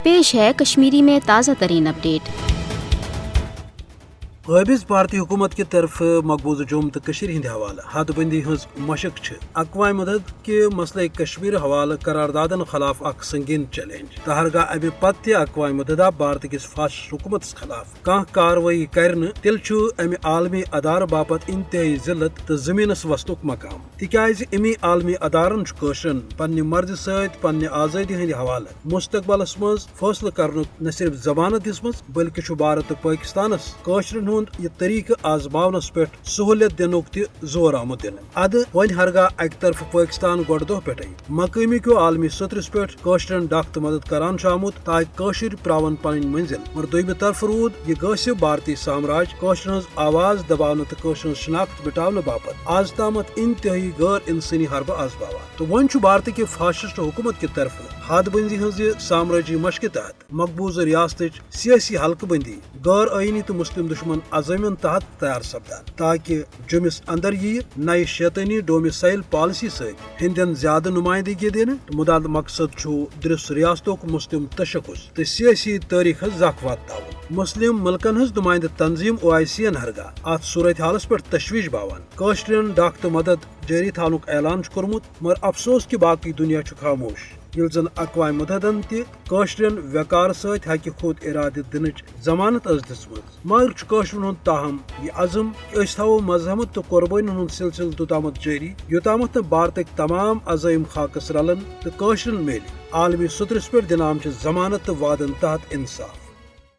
پیش ہے کشمیری میں تازہ ترین اپڈیٹ۔ قابض بھارتی حکومت کی طرف مقبوضہ جوم تو ہند حوالہ حد بندی ہز مشق اقوام متحدہ کہ مسئلہ کشمیر حوالہ قراردادن خلاف اخ سنگین چیلنج تہرگاہ امہ پتہ اقوام متحدہ بھارت کس فاسسٹ حکومت خلاف کھانا کاروٲیی کرن تیل امہ عالمی ادارہ باپت انتہائی ذلت تو زمینس وسنک مقام تکیاز امی عالمی ادارن قشرن پنہ مرضی ست پنہ آزادی ہند حوالہ مستقبلس مز فیصلہ کرنک نہ صرف ضمانت دِژمٕژ بلکہ بھارت تو پاکستانس قشرن ہند یہ طریقہ آزماونس پہ سہولت دنک تہ زور آمد دن اد ون ہرگاہ اکہ طرف پاکستان گۄڈٕ دۄہ پٮ۪ٹھے مقامی کیو عالمی سترس پہ قشرن ڈاک تو مدد کران آمت تاکہ قشر پراون پن منزل مگر دویمہ طرف روٗد یہ غٲصِب بھارتی سامراج قشرن ہز آواز دباونہ تو قشرن شناخت مٹاونہ باپت آز تامت انتہائی غیر انسانی حربہ آزماوان تو ون بھارت کہ فاسسٹ حکومت کی طرف حد بندی ہز سامراجی مشقہ تحت مقبوضہ ریاست سیاسی حلقہ بندی غیر آئینی تو مسلم دشمن عزائمن تحت تیار سپدان تاکہ جمس اندر یہ نئے شیطانی ڈومسائل پالسی ست ہندین زیادہ نمائندگی دن مدد مقصد درس ریاستک مسلم تشخص تو سیاسی تاریخ زخ واتناون مسلم ملکن ہز نمائندہ تنظیم OIC ہرگاہ ات صورت حالس پہ تشویش باوان قشرن ڈاک تو مدد جاری تھانک اعلان کورمت مگر افسوس کہ باقی دنیا خاموش یل زن اقوام متحدہ تہ قشرن وقار ست حقہ خود ارادہ دنچ ضمانت دِژمٕژ مگر قشرن ہند تاہم یہ عزم کہ أسۍ تھاوو مذہبت تو قربانی ہند سلسلہ توتامت جاری یوتامت بھارتک تمام عزائم خاکس رلن تو قشرن میلہِ عالمی سترس پہ دنہ آمچہ ضمانت تو وعدن تحت انصاف۔